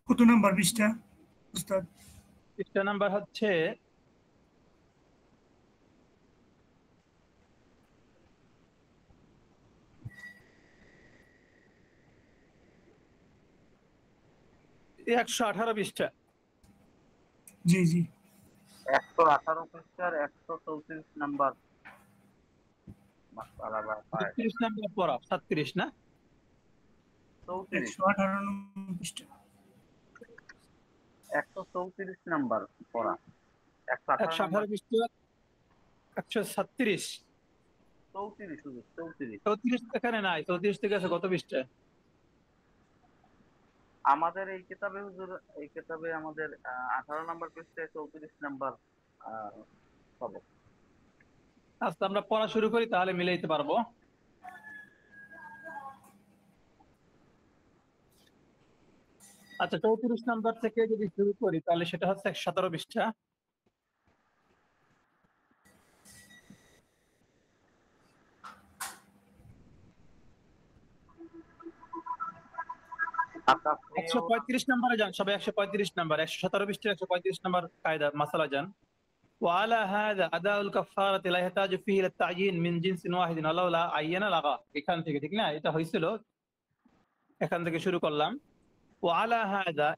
কত নাম্বার পৃষ্ঠা উস্তাদ? পৃষ্ঠা নাম্বার হচ্ছে 118 পৃষ্ঠা। জি জি 118 পৃষ্ঠার 134 নাম্বার মাসআলা বা পায় 32 নাম্বার পড়া 37 না 34 118 নম্বর পৃষ্ঠা 134 নাম্বার পড়া 118 নাম্বার 118 পৃষ্ঠা 136 34 শুধু 34 34 এখানে নাই, 34 থেকে আছে কত পৃষ্ঠা? আমাদের এই কিতাবে হুজুর এই কিতাবে আমাদের 18 নাম্বার পৃষ্ঠায় 34 নাম্বার পাবো। আচ্ছা আমরা পড়া শুরু করি তাহলে মিলাইতে পারবো। আচ্ছা 34 নাম্বার থেকে যদি শুরু করি তাহলে সেটা হচ্ছে 117 পৃষ্ঠা। আচ্ছা 135 নাম্বারে যান সবাই, 135 নাম্বার 117 পৃষ্ঠা 135 নাম্বার কায়দা মাসালা যান। وعلى هذا أداء الكفارة لا يحتاج فيه إلى التعيين من جنس واحد ولو لا عين لغى। এখান থেকে ঠিক না, এটা হয়েছিল এখান থেকে শুরু করলাম। وعلى هذا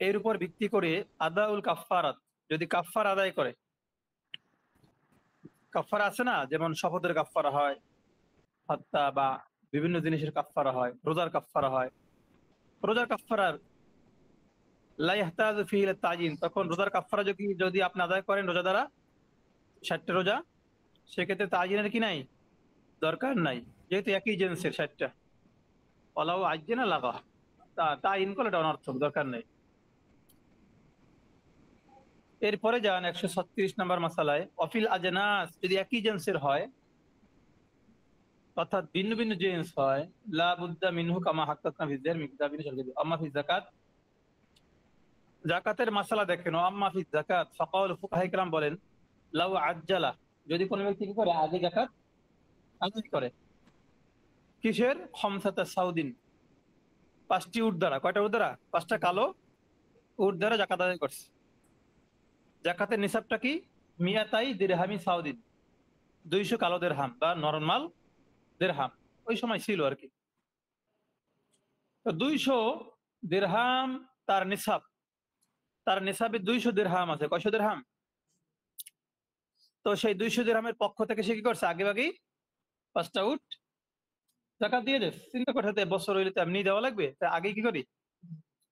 এর উপর ভিত্তি করে আদাউল কাফারাত, যদি কাফার আদায় করে, কাফারা আছে না, যেমন শপথের কাফারা হয়, হত্যা বা বিভিন্ন জিনিসের কাফারা হয়, রোজার কাফারা হয়। রোজার কাফারার লা ইয়াহতাজু ফিহি ইলা তা'য়িন, তখন রোজার কাফারা যদি আপনি আদায় করেন রোজা দ্বারা 60টা রোজা, সেক্ষেত্রে তা'য়িনের কি নাই, দরকার নাই, যেহেতু একই জিনিসের 60টা। ওয়ালাউ আজ্জানা লাগা, তা'য়িন করলে এটা অনর্থক, দরকার নেই। এরপরে যান 136 নম্বর মাসালায়, অফিল আজনাস, যদি একই জিন্সের হয় অর্থাৎ ভিন্ন ভিন্ন জিন্স হয়, লা বুদ্দা মিনহু কামা হাক্কাতনা ফি যার মিকদাবিন শারকি আম্মা ফি যাকাত, যাকাতের মাসালা দেখেন, আম্মা ফি যাকাত ফাকাউল ফুকাহা ইকরাম বলেন লাউ আজ্জালা, যদি কোনো ব্যক্তি কি করে আগে যাকাত আদায় করে, কিসের, খামসাতা সাউদিন, 5টি উট দ্বারা, কয়টা উট দ্বারা, 5টা কালো উট দ্বারা যাকাত আদায় করছে। যাকাতের নিসাবটা কি, মিয়াতাই দিরহামি সাউদিন, 200 কালো দিরহাম বা নরমাল দিরহাম, ওই সময় ছিল আর কি। তো 200 দিরহাম তার নিসাব, তার নিসাবে 200 দিরহাম আছে, কয়শো দিরহাম? তো সেই 200 দিরহামের পক্ষ থেকে সে কি করছে, আগে আগেই 5টা উট যাকাত দিয়ে দেয়। চিন্তা করতে বছর হইলে তো এমনি দেওয়া লাগবে, তাই আগে কি করি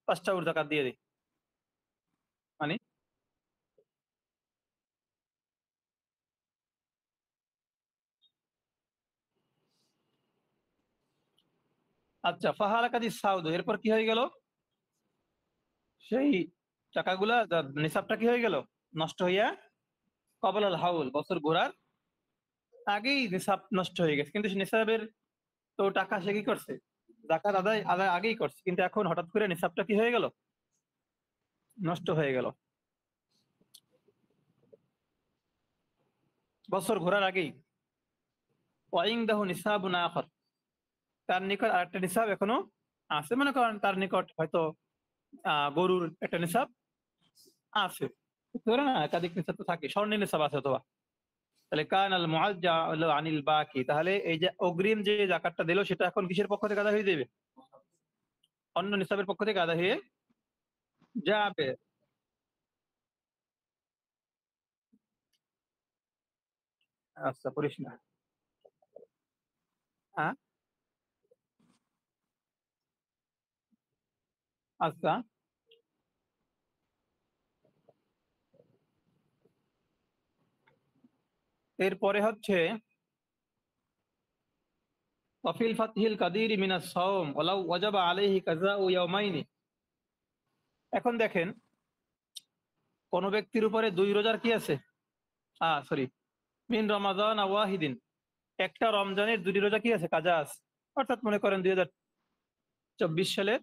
5টা উট যাকাত দিয়ে দিই। মানে আচ্ছা, ফাহালাকাদি সাউদ, এরপর কি হয়ে গেল, সেই টাকাগুলা নিসাবটা কি হয়ে গেল, নষ্ট হইয়া কবলাল হাউল, বছর ঘোরার আগেই নিসাব নষ্ট হয়ে গেছে। কিন্তু নিসাবের তো টাকা সে কি করছে, যাকাত আদায় আদায় আগেই করছে, কিন্তু এখন হঠাৎ করে নিসাবটা কি হয়ে গেল, নষ্ট হয়ে গেল বছর ঘোরার আগেই। ওয়াইনদাহু নিসাবুন আখার, তার নিকট আরেকটা নিসাব এখনো আছে, মনে করেন তার নিকট হয়তো গরুর একটা নিসাব আছে, ধরে না একাধিক নিসাব তো থাকে, স্বর্ণের নিসাব আছে অথবা, তাহলে কান আল মুআজ্জা আনিল বাকি, তাহলে এই যে অগ্রিম যে যাকাতটা দিল সেটা এখন কিসের পক্ষ থেকে আদায় হয়ে যাবে, অন্য নিসাবের পক্ষ থেকে আদায় হয়ে যাবে। আচ্ছা পড়িস না, হ্যাঁ আচ্ছা। এরপরে হচ্ছে ওয়াফিল ফাতহিল কাদির মিনাস সাওম ওয়ালাউ ওয়াজাবা আলাইহি কাযাউ ইয়াওমাইনি। এখন দেখেন কোন ব্যক্তির উপরে 2 রোজার কি আছে, সরি, মিন রমাদান ওয়াহিদিন, একটা রমজানের 2টি রোজা কি আছে, কাজা আছে। অর্থাৎ মনে করেন 2024 সালের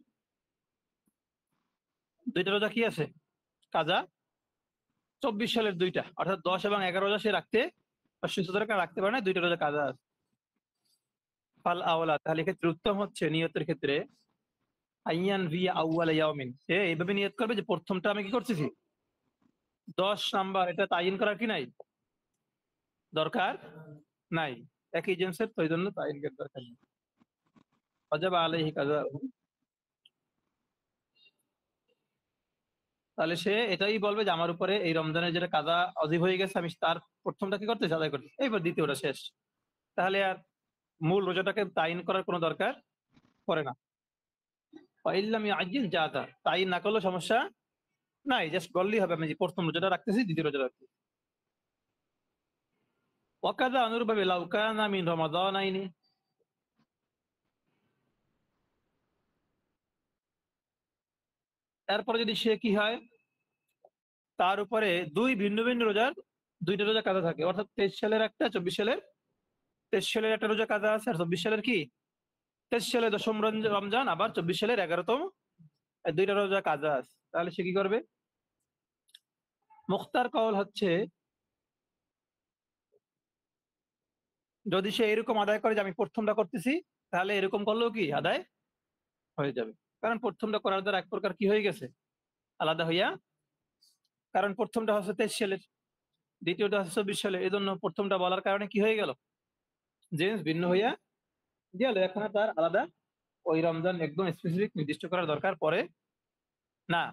2টা রোজা কি আছে, কাজা, 24 সালের 2টা, অর্থাৎ 10 এবং 11 রোজা সে রাখতে সুস্থতার রাখতে পারে না, 2টা রোজা কাজা আছে। ফাল আওলা, তাহলে ক্ষেত্রে উত্তম হচ্ছে নিয়তের ক্ষেত্রে আইয়ান ভি আউয়াল ইয়াউমিন, সে এইভাবে নিয়ত করবে যে প্রথমটা আমি কি করতেছি 10 নাম্বার, এটা তাইন করার কি নাই, দরকার নাই, একই জিন্সের, তো এই জন্য তাইন করার দরকার নেই। ওয়াজাবা আলাইহি কাযা, তাহলে সে এটাই বলবে যে আমার উপরে এই রমজানের যেটা কাজা অজীব হয়ে গেছে, আমি তার প্রথমটা কি করতেছি, আদায় করতেছি, এইবার দ্বিতীয়টা শেষ। তাহলে আর মূল রোজাটাকে তাইন করার কোনো দরকার পড়ে না। ইল্লাম ইয়াজিল জাযা, তাইন না করলেও সমস্যা নাই, জাস্ট বললেই হবে আমি যে প্রথম রোজাটা রাখতেছি, দ্বিতীয় রোজা রাখতেছি। ওয়াকাযা, অনুরূপভাবে লাউ কানা মিন রমাদানাইনি, তারপরে যদি সে কি হয়, তার উপরে দুই ভিন্ন ভিন্ন রোজার দুইটা রোজা কাজা থাকে, অর্থাৎ 23 সালের একটা, 24 সালের, 23 সালের একটা রোজা কাজা আছে, আর 24 সালের কি 23 সালে 10ম রমজান, আবার 24 সালের 11তম, এই দুইটা রোজা কাজা আছে। তাহলে সে কি করবে? মুখতার কওল হচ্ছে, যদি সে এরকম আদায় করে যে আমি প্রথমটা করতেছি, তাহলে এরকম করলেও কি আদায় হয়ে যাবে, কারণ প্রথমটা করার দ্বারা এক প্রকার কি হয়ে গেছে, আলাদা হইয়া, কারণ প্রথমটা হচ্ছে 23 সালের, দ্বিতীয়টা হচ্ছে 24 সালের, এই জন্য প্রথমটা বলার কারণে কি হয়ে গেল, জিন্স ভিন্ন হইয়া গেল। এখন আর তার আলাদা ওই রমজান একদম স্পেসিফিক নির্দিষ্ট করার দরকার পড়ে না।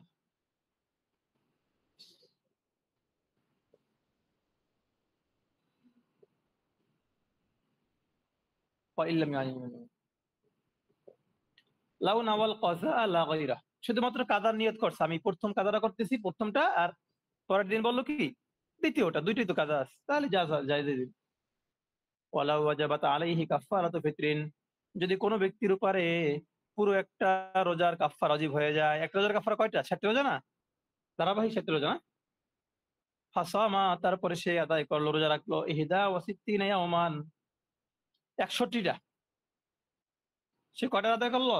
লাউ নাওয়াল কাযা লা গায়রা, শুধুমাত্র কাজার নিয়ত করছে, আমি প্রথম কাজাটা করতেছি, প্রথমটা, আর পরের দিন বললো কি দ্বিতীয়টা, দুইটাই তো কাজা আছে, তাহলে জায়েজ। ওয়ালাউ ওয়াজাবাত আলাইহি কাফফারাতু ফিতরিন, যদি কোনো ব্যক্তির উপরে পুরো একটা রোজার কাফফারা ওয়াজিব হয়ে যায়, একটা রোজার কাফফারা কয়টা, 60টি রোজা না, ধারাবাহিক 60টি রোজা না, ফাসামা, তারপরে সে আদায় করলো, রোজা রাখলো, ইহদা ওয়া সিত্তিনা ইয়াওমান, 61টা, সে কয়টা আদায় করলো,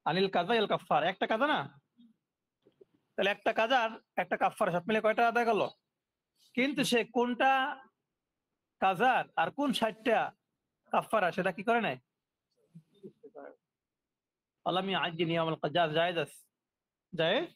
আনিল কাজা ইল কাফফার, একটা কাজা না, তাহলে একটা কাজার একটা কাফফারা সব মিলে কয়টা আদায় করলো, কিন্তু সে কোনটা কাজার আর কোন 60টা কাফফারা সেটা কি করে নাই, আলামি আজ্জি নিয়ামুল কাজা, জায়েজ আছে, জায়েজ।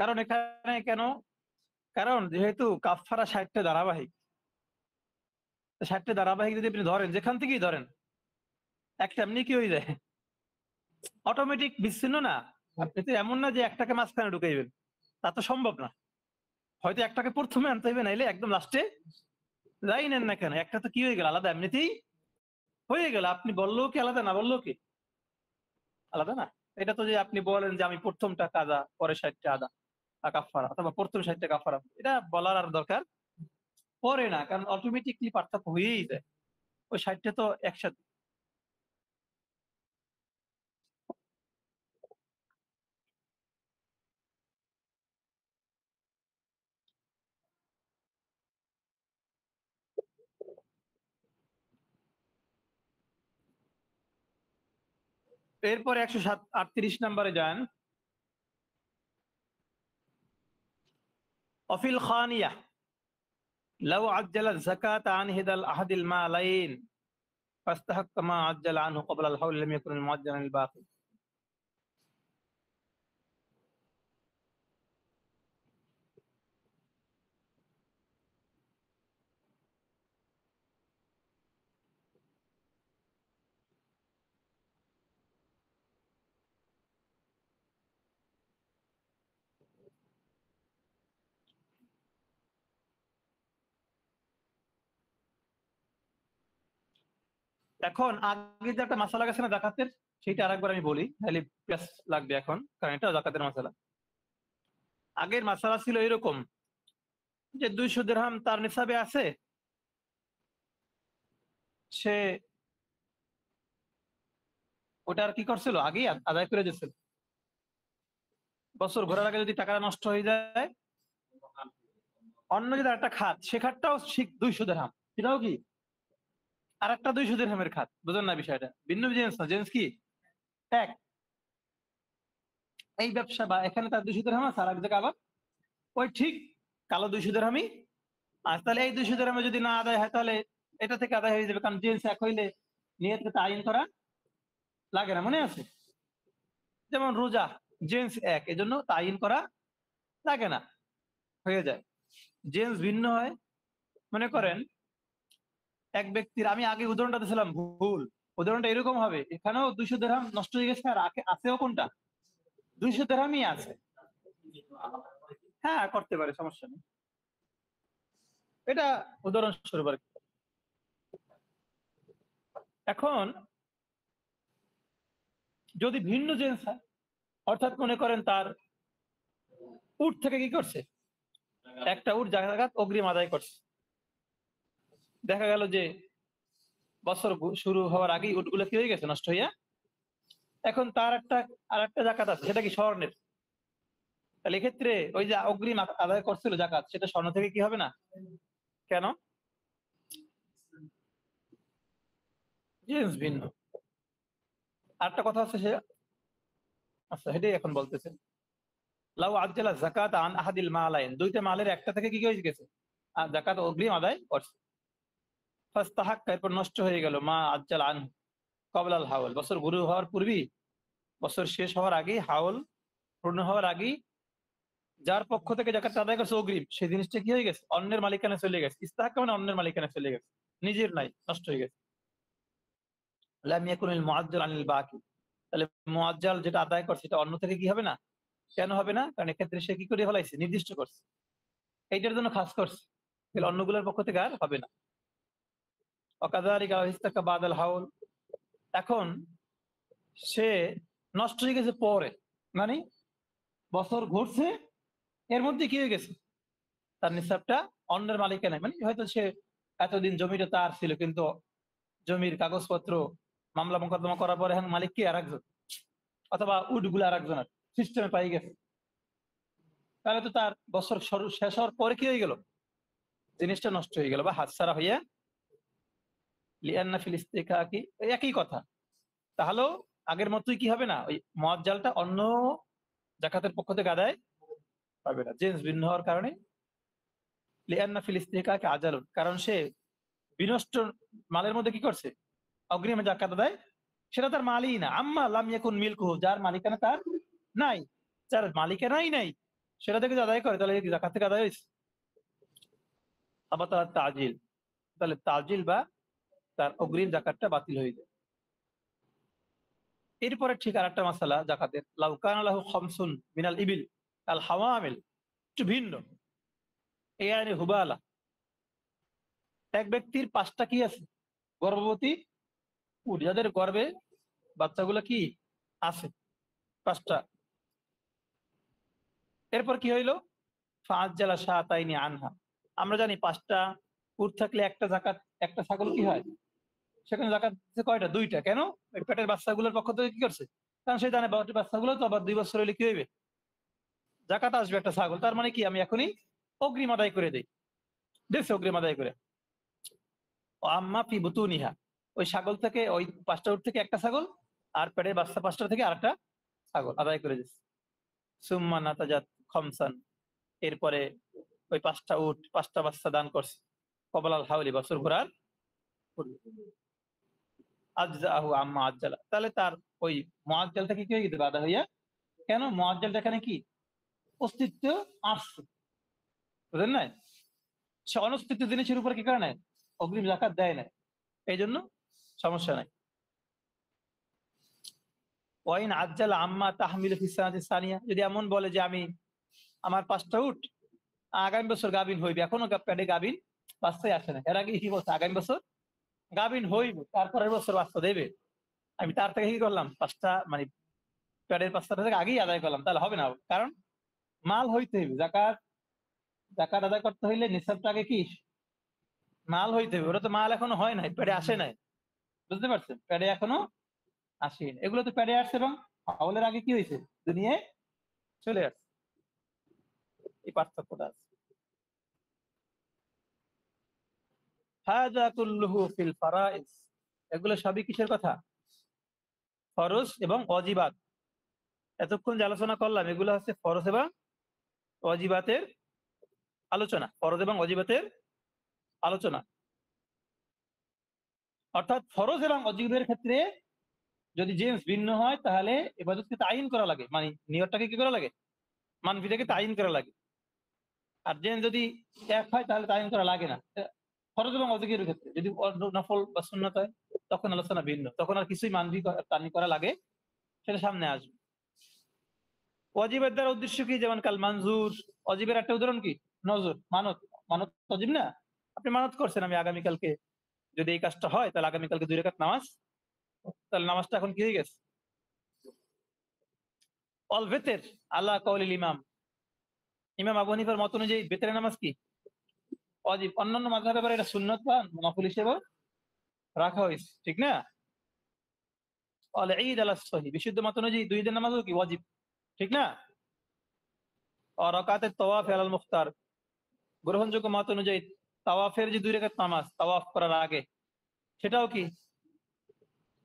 কারণ এখানে কেন, কারণ যেহেতু কাফফারা 60টা ধারাবাহিক, 60টা ধারাবাহিক যদি আপনি ধরেন, যেখান থেকেই ধরেন, একটা এমনি কি হয়ে যায়, অটোমেটিক বিচ্ছিন্ন না, আপনি তো এমন না যে একটাকে মাঝখানে ঢুকাইবেন, তা তো সম্ভব না, হয়তো একটাকে প্রথমে আনতে হবে, নাইলে একদম লাস্টে যাই নেন না কেন, একটা তো কি হয়ে গেল, আলাদা এমনিতেই হয়ে গেল, আপনি বললেও কি আলাদা, না বললেও কি আলাদা না। এটা তো যে আপনি বলেন যে আমি প্রথমটা কাজা, পরে 60টা আদা কাফফারা, অথবা প্রথম 60টা কাফফারা, এটা বলার আর দরকার পড়ে না, কারণ অটোমেটিকলি পার্থক্য হয়েই যায়, ওই 60টা তো একসাথে। এরপরে 138 নম্বরে যান, অফিল খানিয়া লাউ আজ্জালা যাকাত আন হিদাল আহাদিল মালাইন ফাস্তাহাক্কা মা আজ্জালা আনহু ক্বাবলা আল হাওল লাম ইয়াকুন আল মুআজ্জালান আল বাকি। এখন আগে যে একটা মাসালা গেছে না জাকাতের, সেটা আরেকবার আমি বলি, তাহলে প্লাস লাগবে এখন, কারণ এটা জাকাতের মাসালা। আগের মাসালা ছিল এরকম যে 200 দিরহাম তার নিসাবে আছে, সে ওটার কি করছিল, আগেই আদায় করে দিচ্ছিল, বছর ঘোরার আগে যদি টাকাটা নষ্ট হয়ে যায়, অন্য যদি একটা খাত, সে খাতটাও ঠিক 200 দিরহাম, সেটাও কি আর একটা 200 দিরহামের খাত, বুঝলেন না বিষয়টা? ভিন্ন জিনিস না, জিনিস কি এক। এই ব্যবসা বা এখানে তার 200 দিরহাম আছে, আর এক জায়গায় আবার ওই ঠিক কালো 200 দিরহামই। আর তাহলে এই 200 দিরহামে যদি না আদায় হয় তাহলে এটা থেকে আদায় হয়ে যাবে, কারণ জিনিস এক হইলে নিয়তকে তাইন করা লাগে না, মনে আছে? যেমন রোজা জিনিস এক, এজন্য তাইন করা লাগে না, হয়ে যায়। জিনিস ভিন্ন হয়, মনে করেন এক ব্যক্তির, আমি আগে উদাহরণটা দিয়েছিলাম ভুল, উদাহরণটা এরকম হবে, এখানেও 200 দিরহাম নষ্ট হয়ে গেছে, আর আছেও কোনটা 200 দিরহামই আছে। হ্যাঁ করতে পারে, সমস্যা নেই, এটা উদাহরণস্বরূপ আর কি। এখন যদি ভিন্ন জিনিস হয়, অর্থাৎ মনে করেন তার উট থেকে কি করছে, একটা উট জাকাত অগ্রিম আদায় করছে, দেখা গেল যে বছর শুরু হওয়ার আগেই উটগুলো কি হয়ে গেছে, নষ্ট হইয়া। এখন তার আর একটা জাকাত আছে, সেটা কি স্বর্ণের। তাহলে এক্ষেত্রে ওই যে অগ্রিম আদায় করছিল জাকাত, সেটা স্বর্ণ থেকে কি হবে না? কেন? জিনিস ভিন্ন। আরেকটা কথা আছে, সে আচ্ছা সেটাই এখন বলতেছে, লাউ আজ্জালা যাকাত আন আহাদিল মালাইন, দুইটা মালের একটা থেকে কি হয়ে গেছে, আর যাকাত অগ্রিম আদায় করছে, ফাস্তাহাক্কা, এরপর নষ্ট হয়ে গেল, মা আজ্জাল আন ক্বাবলাল হাওল, বছর শুরু হওয়ার পূর্বেই, বছর শেষ হওয়ার আগেই, হাওল পূর্ণ হওয়ার আগেই যার পক্ষ থেকে যাকাত আদায় করছে অগ্রিম, সেই জিনিসটা কি হয়ে গেছে, অন্যের মালিকানায় চলে গেছে। ইস্তাহাক্কা মানে অন্যের মালিকানায় চলে গেছে, নিজের নাই, নষ্ট হয়ে গেছে। লাম ইয়াকুনিল মুআজ্জাল আনিল বাকি, তাহলে মুআজ্জাল যেটা আদায় করছে এটা অন্য থেকে কি হবে না? কেন হবে না? কারণ এক্ষেত্রে সে কি করে ফেলাইছে, নির্দিষ্ট করছে, এইটার জন্য খাস করছে, তাহলে অন্যগুলোর পক্ষ থেকে আর হবে না। অকাযালিকা ইস্তাকা বাদাল হাউল, এখন সে নষ্ট হয়ে গেছে পরে, মানে বছর ঘুরছে, এর মধ্যে কি হয়ে গেছে, তার নিসাবটা অন্যের মালিকানায়, মানে হয়তো সে এতদিন জমিটা তার ছিল, কিন্তু জমির কাগজপত্র মামলা মোকদ্দমা করার পরে এখন মালিক কি আর একজন, অথবা উটগুলো আর একজনের সিস্টেমে পাই গেছে, তাহলে তো তার বছর শেষ হওয়ার পরে কি হয়ে গেল, জিনিসটা নষ্ট হয়ে গেল বা হাতছাড়া হইয়া, লিআন্না ফিল ইস্তিকাকি, একই কথা। তাহলেও আগের মতোই কি হবে না, ওই মুআজ্জালটা অন্য জাকাতের পক্ষ থেকে আদায় পাবে না, জিনিস ভিন্ন হওয়ার কারণে। লিআন্না ফিল ইস্তিকাকি আজালুন, কারণ সে বিনষ্ট মালের মধ্যে কি করছে, অগ্রিম জাকাত আদায়, সেটা তার মালই না। আম্মা লাম ইয়াকুন মিলকুহু, যার মালিকানা তার নাই, যার মালিকানাই নাই, সেটা থেকে আদায় করে, তাহলে জাকাত থেকে আদায় হয়েছে। আবার তার তাজিল, তাহলে তাজিল বা তার অগ্রিম জাকাতটা বাতিল হয়ে যায়। এরপরে ঠিক আর একটা মাসালা জাকাতের, লাউ কানা লাহু খামসুন মিনাল ইবিল আল হাওয়ামিল, একটু ভিন্ন। এই আইনে হুবালা, এক ব্যক্তির 5টা কি আছে, গর্ভবতী উট, যাদের গর্ভে বাচ্চাগুলো কি আছে 5টা। এরপর কি হইলো, ফাআজ্জালা শাতাইনি আনহা, আমরা জানি 5টা উট থাকলে একটা জাকাত, একটা ছাগল কি হয়, সেখানে জাকাত দিচ্ছে কয়টা, 2টা। কেন? ওই পেটের বাচ্চাগুলোর পক্ষ থেকে কি করছে, কারণ সেই জানে বাচ্চাগুলো তো আবার 2 বছর হলে কি হইবে, জাকাত আসবে একটা ছাগল, তার মানে কি আমি এখনই অগ্রিম আদায় করে দিই, দেখছে অগ্রিম আদায় করে। ও আম্মা ফি বুতুনিহা, ওই ছাগল থেকে, ওই 5টা উট থেকে একটা ছাগল, আর পেটের বাচ্চা 5টা থেকে আরেকটা ছাগল আদায় করে দিচ্ছে। সুম্মা নাতাজাত খমসান, এরপরে ওই 5টা উট 5টা বাচ্চা দান করছে, কবলাল হাওলি, বছর ঘোরার পূর্বে। আজজাহু আম্মা আজ্জালা, তাহলে তার ওই মুআজ্জাল থেকে কি হয়ে গেছে, বাধা হইয়া। কেন? মুআজ্জালটা এখানে কি অস্তিত্ব আসছে, বুঝলেন না? সে অনস্তিত্ব জিনিসের উপর কি করে নাই, অগ্রিম জাকাত দেয় না, এই জন্য সমস্যা নাই। ওয়াইন আজ্জালা আম্মা তাহমিলু ফিস সানাতি সানিয়া, যদি এমন বলে যে আমি আমার 5টা উট আগামী বছর গাবিন হইবে, এখনো পেটে গাবিন বাচ্চাই আসে না, এর আগে কি বলছে, আগামী বছর গাবিন হইবে, তারপরের বছর বাচ্চা দেবে, আমি তার থেকে কি করলাম 5টা, মানে পেটের 5টা থেকে আগেই আদায় করলাম, তাহলে হবে না, কারণ মাল হইতে হইবে, জাকাত জাকাত আদায় করতে হইলে নিসাবটা আগে কি মাল হইতে হবে, ওটা তো মাল এখনো হয় নাই, পেটে আসে নাই, বুঝতে পারছেন, পেটে এখনো আসেনি, এগুলো তো পেটে আসছে এবং হাওলের আগে কি হয়েছে, দুনিয়ায় চলে আসছে, এই পার্থক্যটা আছে। হাযা কুল্লুহু ফিল ফারাইজ, এগুলো সবই কিসের কথা? ফরজ এবং ওয়াজিবাত। এতক্ষণ যে আলোচনা করলাম এগুলো হচ্ছে ফরজ এবং ওয়াজিবাতের আলোচনা, ফরজ এবং ওয়াজিবাতের আলোচনা। অর্থাৎ ফরজ এবং ওয়াজিবের ক্ষেত্রে যদি জিন্স ভিন্ন হয় তাহলে ইবাদতকে তাইন করা লাগে, মানে নিয়তটাকে কি করা লাগে? মানফিটাকে তাইন করা লাগে। আর জেন যদি এক হয় তাহলে তাইন করা লাগে না। ফরজ এবং ওয়াজিবের ক্ষেত্রে যদি নফল বা সুন্নাত হয় তখন আলোচনা ভিন্ন, তখন আর কিছুই মানফি তাইন করা লাগে, সেটা সামনে আসবে। ওয়াজিবের দ্বারা উদ্দেশ্য কি? যেমন কাল মানজুর, ওয়াজিবের একটা উদাহরণ কি? নজর, মানত। মানত ওয়াজিব না? আপনি মানত করছেন আমি আগামীকালকে যদি এই কাজটা হয় তাহলে আগামীকালকে 2 রাকাত নামাজ, তাহলে নামাজটা এখন কি হয়ে গেছে? অল বেতের আল্লাহ কাউলিল ইমাম, ইমাম আবু হানিফার মত অনুযায়ী বেতের নামাজ কি? ওয়াজিব। অন্যান্য মাযহাবের ব্যাপারে এটা সুন্নাত বা নফল হিসেবে রাখা হয়েছে, ঠিক না? অল ঈদ আলা সহিহ, বিশুদ্ধ মত অনুযায়ী 2 দিন নামাজও কি ওয়াজিব, ঠিক না? আর রাকাতের তাওয়াফ আলাল মুখতার, গ্রহণযোগ্য মত অনুযায়ী তাওয়াফের যে 2 রাকাত নামাজ তাওয়াফ করার আগে, সেটাও কি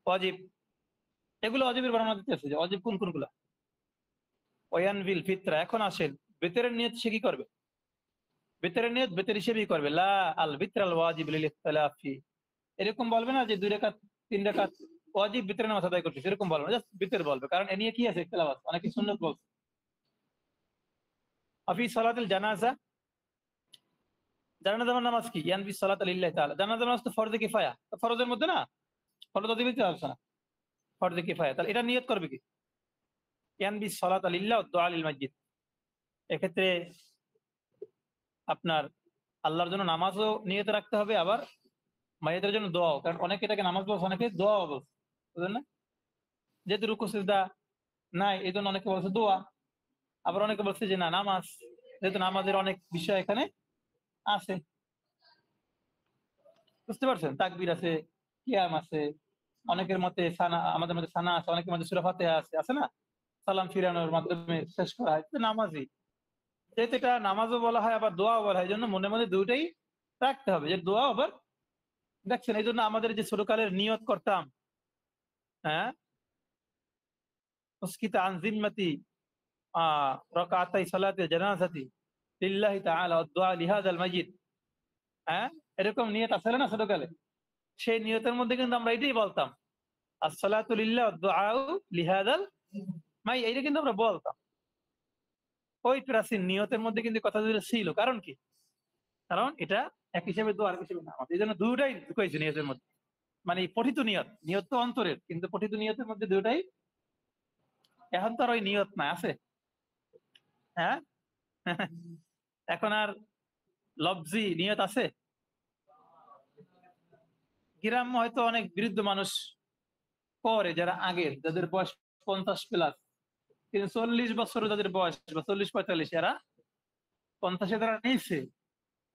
ওয়াজিব। এগুলো ওয়াজিবের বর্ণনা দিতেছে যে ওয়াজিব কোন কোনগুলো। ওয়ায়ানবিল ফিতরা, এখন আসেন বেতের নিয়ত সে কি করবে? বেতের নিয়ত বেতের হিসেবেই করবে। লা আল বিতরাল ওয়াজিব লিল ইখতিলাফি, এরকম বলবে না যে 2 রাকাত 3 রাকাত ওয়াজিব বেতের নামাজ আদায় করতে, এরকম বলবে না, জাস্ট বেতের বলবে। কারণ এ নিয়ে কি আছে ইখতিলাফ আছে, অনেকে সুন্নাত বলছে। আফি সালাতুল জানাজা, জানাজার নামাজ কি? ইয়ানবি সালাত লিল্লাহি তাআলা, জানাজার নামাজ তো ফরজে কিফায়া, তো ফরজের মধ্যে না, ফরজ ওয়াজিবের কি আলোচনা? ফরজে কিফায়া, তাহলে এটা নিয়ত করবে কি? ইয়ানবি সালাত লিল্লাহ ওয়া দুআ লিল মাইয়িত, এক্ষেত্রে আপনার আল্লাহর জন্য নামাজও নিয়ত রাখতে হবে, আবার মাইয়াতের জন্য দোয়াও। কারণ অনেকে এটাকে নামাজ বলছে, অনেকে দোয়াও বলছে, বুঝলেন না? যেহেতু রুকু সিজদা নাই এই জন্য অনেকে বলছে দোয়া, আবার অনেকে বলছে যে না নামাজ, যেহেতু নামাজের অনেক বিষয় এখানে আছে, বুঝতে পারছেন? তাকবীর আছে, কিয়াম আছে, অনেকের মতে সানা, আমাদের মধ্যে সানা আছে, অনেকের মধ্যে সূরা ফাতিহা আছে না? সালাম ফিরানোর মাধ্যমে শেষ করা হয়, নামাজই। যেহেতু এটা নামাজও বলা হয় আবার দোয়াও বলা হয়, এই জন্য মনে মনে দুইটাই রাখতে হবে, যে দোয়া আবার দেখছেন। এই জন্য আমাদের যে ছোটকালের নিয়ত করতাম, হ্যাঁ, উসকিতা আন জিম্মাতি রাকাতাই সালাতে জানাজাতি লিল্লাহি তাআলা ওয়া দুআ লিহাযাল মাইয়িত, হ্যাঁ, এরকম নিয়ত আছে না ছোটকালে? সেই নিয়তের মধ্যে কিন্তু আমরা এটাই বলতাম, আসসালাতু লিল্লাহ ওয়া দুআউ লিহাযাল মাইয়িত, এইটা কিন্তু আমরা বলতাম। ওই প্রাচীন নিয়তের মধ্যে কিন্তু কথা ছিল। কারণ কি? কারণ এটা এক হিসেবে দোয়া, আর হিসেবে নামাজ, এই জন্য দুটাই ঢুকাইছে নিয়তের মধ্যে। মানে পঠিত নিয়ত, নিয়ত তো অন্তরের, কিন্তু পঠিত নিয়তের মধ্যে দুটাই। এখন তো আর ওই নিয়ত না, আছে? হ্যাঁ, এখন আর লফজি নিয়ত আছে? গ্রাম্য হয়তো অনেক বৃদ্ধ মানুষ করে, যারা আগের, যাদের বয়স 50+, কিন্তু 40 বছর যাদের বয়স বা 40-45, এরা 50-এ যারা নিয়েছে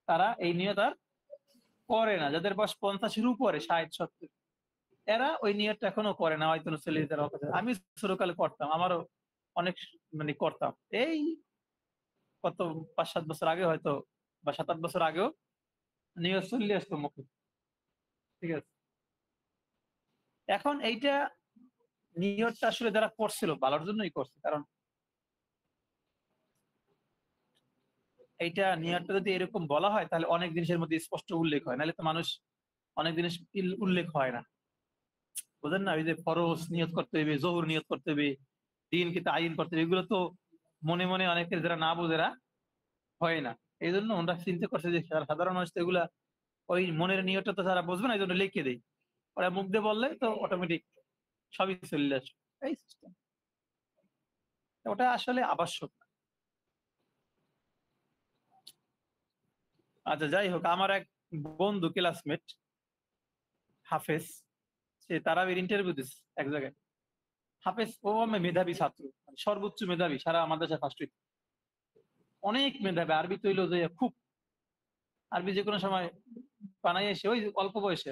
তারা এই নিয়ত আর করে না। যাদের বয়স 50-এর উপরে, 60-70, এরা ওই নিয়তটা এখনো করে না। হয়তো আমি ছোটকালে করতাম, আমারও অনেক মানে করতাম, এই কত 5-7 বছর আগে হয়তো, বা 7-8 বছর আগেও নিয়ত চলে আসতো মুখে, ঠিক আছে? এখন এইটা নিয়তটা আসলে যারা করছিল ভালোর জন্যই করছে, কারণ এইটা নিয়তটা যদি এরকম বলা হয় তাহলে অনেক জিনিসের মধ্যে স্পষ্ট উল্লেখ হয়, নাহলে তো মানুষ অনেক জিনিস উল্লেখ হয় না, বুঝেন না? ওই যে ফরজ নিয়ত করতে হবে, জোহর নিয়ত করতে হবে, দিনকে তাইন করতে হবে, এগুলো তো মনে মনে অনেকের যারা না বোঝেরা হয় না। এই জন্য ওরা চিন্তা করছে যে সাধারণ মানুষ তো এগুলা ওই মনের নিয়তটা তো তারা বুঝবে না, এই জন্য লিখে দেয়। ওরা মুখ দিয়ে বললে তো অটোমেটিক সবই চলে আসবে, এই সিস্টেম। ওটা আসলে আবশ্যক না। আচ্ছা, যাই হোক, আমার এক বন্ধু ক্লাসমেট হাফেজ, সে তারাবির ইন্টারভিউ দিচ্ছে এক জায়গায়। হাফেজ, ও মেধাবী ছাত্র, মানে সর্বোচ্চ মেধাবী, সারা মাদ্রাসা ফার্স্ট উইক, অনেক মেধাবী। আরবি তৈল যে খুব, আরবি যে কোনো সময় বানাই এসে ওই অল্প বয়সে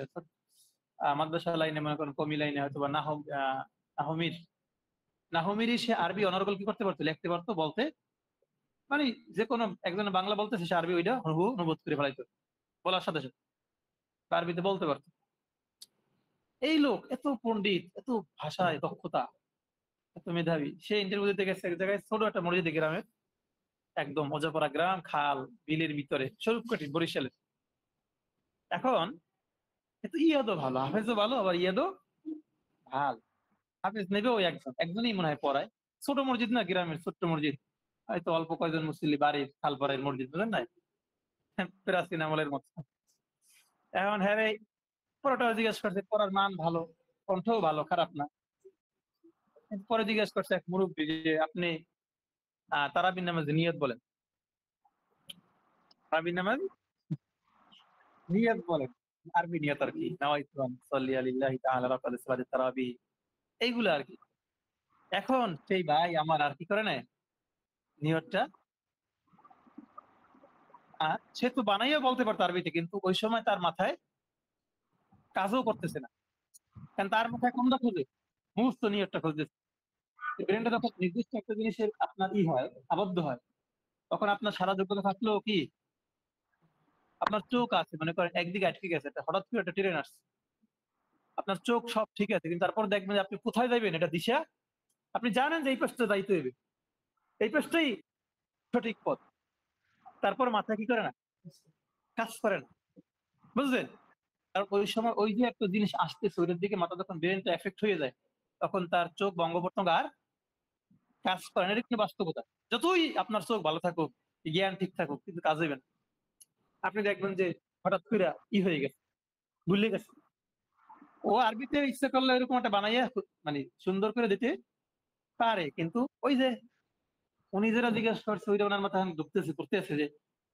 মাদ্রাসা লাইনে, মনে করেন কমি লাইনে হয়তো বা নাহমির নাহমিরই সে আরবি অনর্গল কি করতে পারতো, লিখতে পারতো, বলতে, মানে যে কোনো একজন বাংলা বলতেছে সে আরবি ওইটা হুবহু অনুবাদ করে ফেলাইতো বলার সাথে সাথে। আরবিতে বলতে পারতো। এই লোক এত পণ্ডিত, এত ভাষায় দক্ষতা, এত মেধাবী, সে ইন্টারভিউ দিতে গেছে এক জায়গায় ছোট একটা মসজিদে গ্রামে, একদম মজাপাড়া গ্রাম, খাল বিলের ভিতরে, স্বরূপকাঠি বরিশালে। এখন এত ইয়াদও ভালো, হাফেজও ভালো, আবার ইয়াদও ভাল। হাফেজ নেবে ওই একজনই মনে হয় পড়ায়। ছোট মসজিদ না, গ্রামের ছোট্ট মসজিদ, হয়তো অল্প কয়েকজন মুসল্লি, বাড়ির খালপাড়ের মসজিদ, বুঝলেন না, প্রাচীন আমলের মতো। এখন হ্যাঁ রে, পড়াটা জিজ্ঞেস করছে, পড়ার মান ভালো, কণ্ঠও ভালো, খারাপ না। পরে জিজ্ঞেস করছে এক মুরব্বী যে আপনি তারাবির নামাজে নিয়ত বলেন। তারাবির নামাজ নিয়ত বলেন, আরবি নিয়ত আর কি, নাওয়াইতু আন উসাল্লি লিল্লাহি তাআলা রাকাত সালাতি তারাবি, এইগুলো আর কি। এখন সেই ভাই আমার আর কি করে না, নিয়তটা সে তো বানাইয়া বলতে পারতো আরবিতে, কিন্তু ওই সময় তার মাথায় কাজও করতেছে না, কারণ তার মাথায় কোনটা খুঁজে, মুহূর্ত নিয়তটা খুঁজতেছে। ব্রেনটা যখন নির্দিষ্ট একটা জিনিসের আপনার হয়, আবদ্ধ হয়, তখন আপনার সারা যোগ্যতা থাকলেও কি, আপনার চোখ আছে মনে করেন একদিকে আটকে গেছে, হঠাৎ করে একটা ট্রেন আসছে, আপনার চোখ সব ঠিক আছে, কিন্তু তারপর দেখবেন যে আপনি কোথায় যাবেন এটা দিশা, আপনি জানেন যে এই পাশটা যাইতে হবে, এই পাশটাই সঠিক পথ, তারপর মাথা কি করে না, কাজ করে না, বুঝলেন? আর ওই সময় ওই যে একটা জিনিস আসতেছে, ওইটার দিকে মাথা যখন ব্রেনটা এফেক্ট হয়ে যায়, তখন তার চোখ বঙ্গোপত্তঙ্গ আর কাজ করে না। এটা কিন্তু বাস্তবতা। যতই আপনার চোখ ভালো থাকুক, জ্ঞান ঠিক থাকুক, কিন্তু কাজ হইবে না। আপনি দেখবেন যে হঠাৎ করে হয়ে গেছে, ভুলে গেছে। ও আরবিতে ইচ্ছা করলে এরকম একটা বানাইয়া মানে সুন্দর করে দিতে পারে, কিন্তু ওই যে উনি যেটা জিজ্ঞাসা করছে ওইটা ওনার মাথায় ঢুকতেছে, করতেছে যে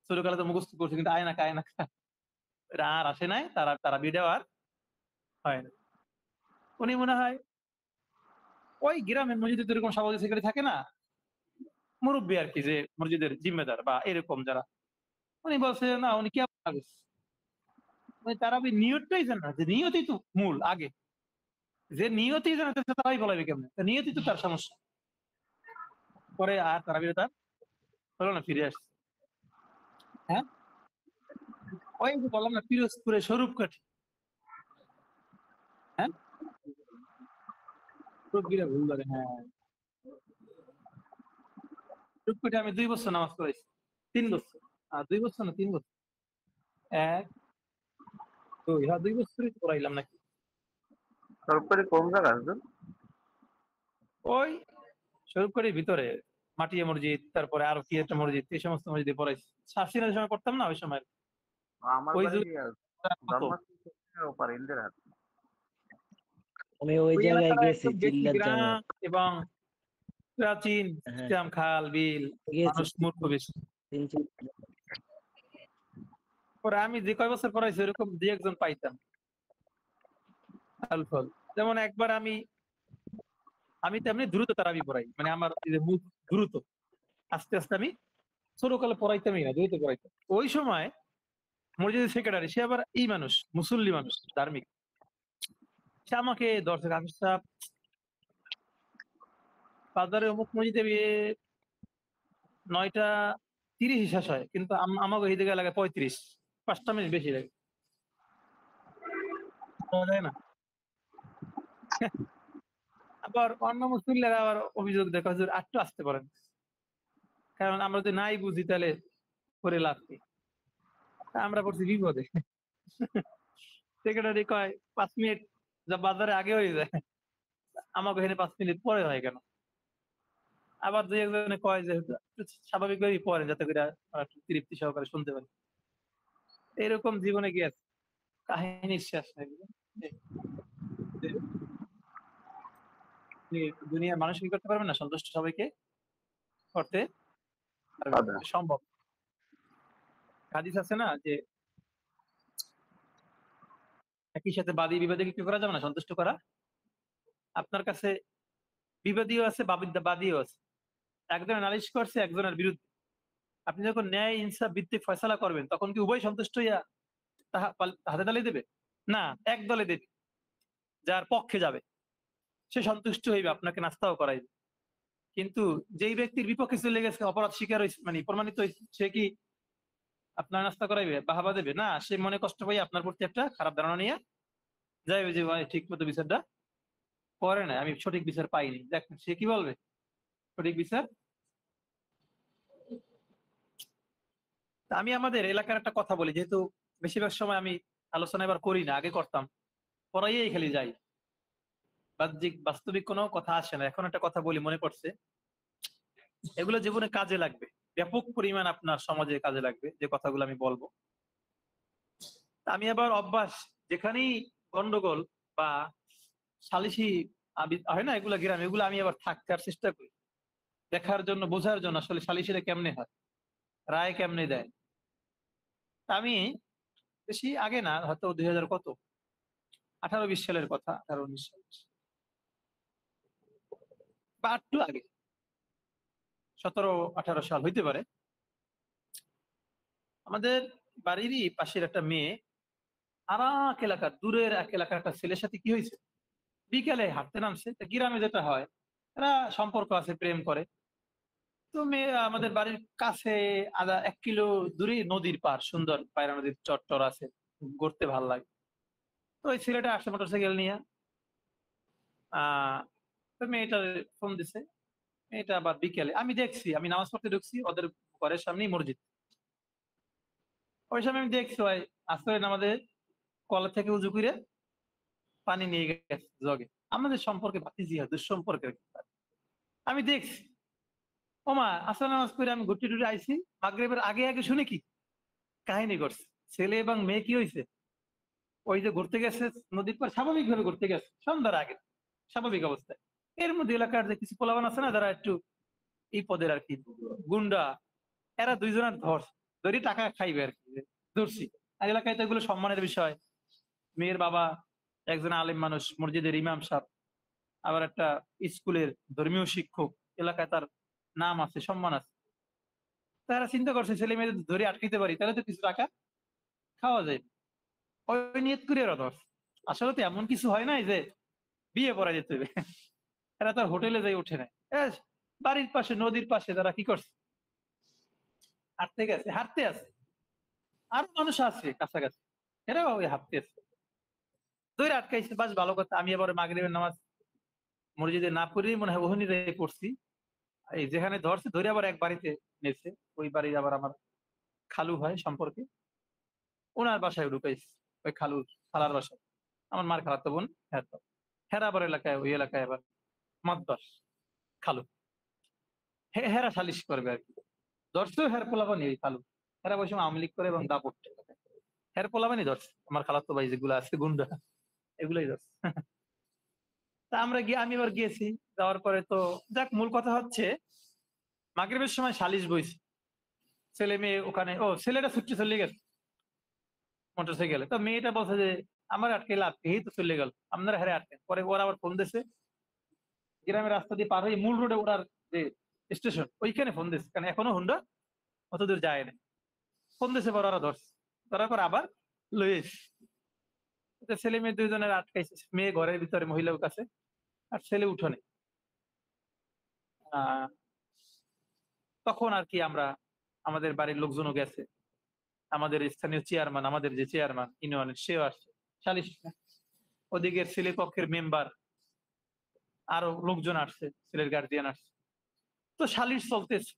ছোটকালে তো মুখস্থ করছে, কিন্তু আয় না কায় না, এটা আর আসে নাই, তারা ভিডিও আর হয় না। উনি মনে হয় ওই গ্রামের মসজিদে এরকম সভাপতি সেক্রেটারি থাকে না, মুরব্বী আর কি, যে মসজিদের জিম্মেদার বা এরকম যারা, উনি বলছে না, উনি কি তারা নিয়তটাই জানে না, যে নিয়তই তো মূল আগে, যে নিয়তই জানে তারাই বলাবে কেমন, নিয়তই তো তার সমস্যা। পরে আর তারা তার হলো না, ফিরে আসছে। হ্যাঁ, ওই যে বললাম না, পিরোজপুরে স্বরূপকাঠি। হ্যাঁ, মুরব্বীরা ভুল ধরে। হ্যাঁ, স্বরূপকাঠি আমি 2 বছর নামাজ পড়াইছি, 3 বছর, 2 বছর না 3 বছর, 1 2, হ্যাঁ 2 বছরই পড়াইলাম নাকি। সরকারি কোন জায়গা আছে? ওই স্বরূপকাঠির ভিতরে মাটিয়া মসজিদ, তারপরে আরো কি একটা মসজিদ, এই সমস্ত মসজিদে পড়াইছি। শাসিনের সময় পড়তাম না ওই সময়, আমার ওই বাড়ি মতো। জন্মাষ্টমীর ওপারে ইন্দিরা। আমি ওই ওই জায়গায় এলাকাটা গেছি, একদম বেশি চিল্লার গ্রাম জামাত। এবং প্রাচীন হ্যাঁ, গ্রাম, খাল বিল, গেছি মানুষ মূর্খ বেশি। 3-4 পরে আমি যে কয় বছর পড়াইছি এরকম 2-1 জন পাইতাম ফল ফল। যেমন একবার আমি আমি তেমনি দ্রুত তারাবি পড়াই, মানে আমার এই যে মুখ দ্রুত, আস্তে আস্তে আমি ছোটকালে পড়াইতামই না, দ্রুত পড়াইতাম। ওই সময় মসজিদের সেক্রেটারি, সে আবার এই মানুষ, মুসল্লি মানুষ, ধার্মিক, সে আমাকে দর্শক হাফিজ সাহেব, বাজারে অমুক মসজিদে 9টা 30 শেষ হয়, কিন্তু আমাকে এই দিকে লাগে 35, 5টা মিনিট বেশি লাগে, পাওয়া যায় না। আবার অন্য মুসল্লিরা আবার অভিযোগ দেখা, হুজুর একটু আসতে পারেন, কারণ আমরা যদি নাই বুঝি তাহলে করে লাভ কি, আমরা পড়ছি বিপদে। সেক্রেটারি কয় 5 মিনিট যা বাজারে আগে হয়ে যায়, আমাকে এখানে 5 মিনিট পরে হয় কেন? আবার 2-1 জনে কয় যে স্বাভাবিকভাবেই পড়েন, যাতে করে একটু তৃপ্তি সহকারে শুনতে পারি। এরকম জীবনে গিয়েছে, কাহিনীর শেষ নাই। দুনিয়ার মানুষ কি করতে পারবে না, সন্তুষ্ট সবাইকে করতে পারবে না, সম্ভব। হাদিস আছে না যে একই সাথে বাদী বিবাদী কি করা যাবে না, সন্তুষ্ট করা। আপনার কাছে বিবাদীও আছে, বাদীও আছে, একজনের নালিশ করছে একজনের বিরুদ্ধে, আপনি যখন ন্যায় ইনসাফ ভিত্তিক ফয়সালা করবেন, তখন কি উভয় সন্তুষ্ট হইয়া হাতে তালি দেবে? না, এক দলে দেবে, যার পক্ষে যাবে সে সন্তুষ্ট হইবে, আপনাকে নাস্তাও করাইবে। কিন্তু যেই ব্যক্তির বিপক্ষে চলে গেছে, অপরাধ স্বীকার হয়েছে, মানে প্রমাণিত হয়েছে, সে কি আপনার নাস্তা করাইবে, বাহাবা দেবে না, সে মনে কষ্ট পাই আপনার প্রতি একটা খারাপ ধারণা নিয়ে যাইবে যে ভাই ঠিক মতো বিচারটা করে না, আমি সঠিক বিচার পাইনি। দেখ সে কি বলবে সঠিক বিচার। তা আমি আমাদের এলাকার একটা কথা বলি, যেহেতু বেশিরভাগ সময় আমি আলোচনা এবার করি না, আগে করতাম, পড়াইয়েই খালি যাই, বাহ্যিক বাস্তবিক কোনো কথা আসে না। এখন একটা কথা বলি, মনে পড়ছে, এগুলো জীবনে কাজে লাগবে, ব্যাপক পরিমাণ আপনার সমাজে কাজে লাগবে যে কথাগুলো আমি বলবো। আমি আবার অভ্যাস, যেখানেই গন্ডগোল বা সালিশি হয় না এগুলা গ্রাম, এগুলো আমি আবার থাকার চেষ্টা করি, দেখার জন্য, বোঝার জন্য আসলে সালিশিরা কেমনে হয়, রায় কেমনে দেয়। তা আমি বেশি আগে না, হয়তো 2000 কত 18-20 সালের কথা, 18-19 সাল বা একটু আগে, 17-18 সাল হইতে পারে। আমাদের বাড়িরই পাশের একটা মেয়ে আর এক এলাকার, দূরের এক এলাকার একটা ছেলের সাথে কি হয়েছে, বিকেলে হাঁটতে নামছে। তা গ্রামে যেটা হয়, এরা সম্পর্ক আছে, প্রেম করে। তো মেয়ে আমাদের বাড়ির কাছে 1 কিলো দূরে নদীর পার, সুন্দর পায়রা নদীর চর আছে, ঘুরতে ভাল লাগে। তো ওই ছেলেটা আসছে মোটরসাইকেল নিয়ে, তো মেয়েটা ফোন দিছে। মেয়েটা আবার বিকেলে আমি দেখছি, আমি নামাজ পড়তে ঢুকছি ওদের ঘরের সামনেই মসজিদ, ওই সময় আমি দেখছি ওই আসরের নামাজে কলা থেকে উজু করে পানি নিয়ে গেছে জগে, আমাদের সম্পর্কে ভাতিজি হয়, দুঃসম্পর্কের। আমি দেখছি, ওমা আসর নামাজ করে আমি ঘুরতে টুটে আইছি, মাগরিবের আগে আগে শুনে কি কাহিনী করছে, ছেলে এবং মেয়ে কি হয়েছে, ওই যে ঘুরতে গেছে নদীর পর, স্বাভাবিক ভাবে ঘুরতে গেছে সন্ধ্যার আগে, স্বাভাবিক অবস্থায়। এর মধ্যে এলাকার যে কিছু পোলাবান আছে না, যারা একটু এই পদের আর কি গুন্ডা, এরা দুইজনের ধরি টাকা খাইবে আর কি, ধরছি। আর এলাকায় তো এগুলো সম্মানের বিষয়, মেয়ের বাবা একজন আলেম মানুষ, মসজিদের ইমাম সাহেব, আবার একটা স্কুলের ধর্মীয় শিক্ষক, এলাকায় তার নাম আছে, সম্মান আছে। তারা চিন্তা করছে ছেলে মেয়েদের ধরে আটকাইতে পারি, তাহলে তো কিছু টাকা খাওয়া যায়, ওই নিয়ত করে এরা ধর। আসলে তো এমন কিছু হয় নাই যে বিয়ে পড়া যেতে হবে, এরা তার হোটেলে যাই উঠে নেয়। বাড়ির পাশে নদীর পাশে তারা কি করছে, হাঁটতে গেছে, হাঁটতে আছে, আরো মানুষ আছে কাছাকাছি, এরাও ওই হাঁটতে আছে, ধরে আটকাইছে। বাস ভালো কথা। আমি আবার মাগরিবের নামাজ মসজিদে না পড়েই মনে হয় ওহনি পড়ছি, এই যেখানে ধরছে ধরে আবার এক বাড়িতে নেছে, ওই বাড়ির আবার আমার খালু হয় সম্পর্কে, ওনার বাসায় ঢুকাইছে, ওই খালুর খালার বাসায়, আমার মার খালাতো বোন, হ্যাঁ তো হেরা আবার এলাকায়, ওই এলাকায় আবার মাদ্দাস খালু, হেরা সালিশ করবে আর কি। ধরছেও হের পোলাপানি ওই খালু, হেরা বসে আওয়ামী লীগ করে এবং দাপট, হের পোলাপানি ধরছে আমার খালাতো ভাই যেগুলো আছে গুন্ডা, এগুলোই ধরছে। তা আমরা গিয়ে, আমি এবার গিয়েছি, যাওয়ার পরে তো যাক, মূল কথা হচ্ছে মাগরিবের সময় সালিশ বইছে, ছেলে মেয়ে ওখানে, ও ছেলেটা ছুটতে চলে গেছে মোটরসাইকেলে, তো মেয়েটা বলছে যে আমার আটকে লাভ, এই তো চলে গেল, আপনারা হেরে আটকেন। পরে ওরা আবার ফোন দিছে, গ্রামের রাস্তা দিয়ে পার হয়ে মূল রোডে ওরার যে স্টেশন, ওইখানে ফোন দিছে, কারণ এখনো হুন্ডা অত দূর যায় না। ফোন দিছে পর ওরা ধরছে, ধরার পর আবার লইস, ছেলে মেয়ে দুইজনের আটকাইছে, মেয়ে ঘরের ভিতরে মহিলার কাছে, আর ছেলে উঠোনে। আহ তখন আর কি আমরা, আমাদের বাড়ির লোকজনও গেছে, আমাদের স্থানীয় চেয়ারম্যান, আমাদের যে চেয়ারম্যান ইউনিয়নের, সেও আসছে সালিশ, ওদিকের ছেলে পক্ষের মেম্বার, আরো লোকজন আসছে, ছেলের গার্জিয়ান আসছে। তো সালিশ চলতেছে,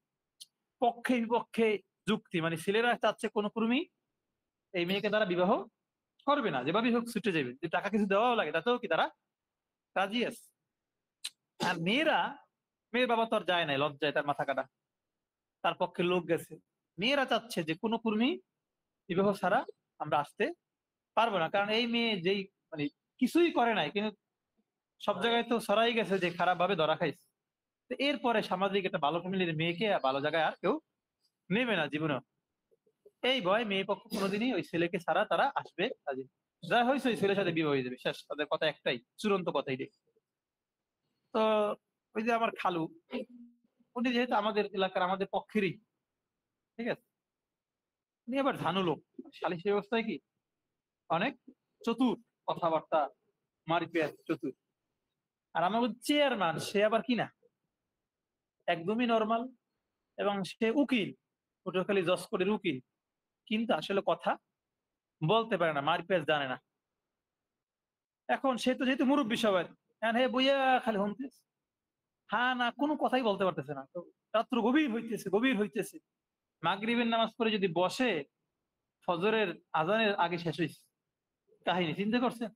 পক্ষে বিপক্ষে যুক্তি, মানে ছেলেরা চাচ্ছে কোনো কর্মী এই মেয়েকে তারা বিবাহ করবে না, যেভাবে হোক ছুটে যাবে, যে টাকা কিছু দেওয়াও লাগে তাতেও কি তারা রাজি আছে। আর মেয়েরা, মেয়ের বাবা তো আর যায় নাই, লজ্জায় তার মাথা কাটা, তার পক্ষে লোক গেছে। মেয়েরা চাচ্ছে যে কোনো কর্মী বিবাহ ছাড়া আমরা আসতে পারবো না, কারণ এই মেয়ে যেই মানে কিছুই করে নাই, কিন্তু সব জায়গায় তো সরাই গেছে যে খারাপ ভাবে ধরা খাইছে। তো এরপরে সামাজিক একটা ভালো ফ্যামিলির মেয়েকে ভালো জায়গায় আর কেউ নেবে না জীবনে, এই ভয় মেয়ে পক্ষ কোনোদিনই ওই ছেলেকে ছাড়া তারা আসবে রাজি না। যা হয়েছে ওই ছেলের সাথে বিবাহ হয়ে যাবে, শেষ, তাদের কথা একটাই, চূড়ান্ত কথাই রে। তো ওই যে আমার খালু, উনি যেহেতু আমাদের এলাকার, আমাদের পক্ষেরই, ঠিক আছে, উনি আবার ধানু লোক, সালিশ ব্যবস্থায় কি অনেক চতুর, কথাবার্তা মারপিট চতুর। আর আমার চেয়ারম্যান সে আবার কি না, একদমই নর্মাল, এবং সে উকিল, পটুয়াখালী জজ কোর্টের উকিল, কিন্তু আসলে কথা বলতে পারে না, মারপ্যাচ জানে না। এখন সে তো যেহেতু মুরব্বী সবাই, হে বইয়া খালি হুমতেছে, হ্যাঁ না কোনো কথাই বলতে পারতেছে না। তো রাত্র গভীর হইতেছে, মাগরিবের নামাজ পড়ে যদি বসে, ফজরের আজানের আগে শেষ হয়েছে। কাহিনী চিন্তা করছেন?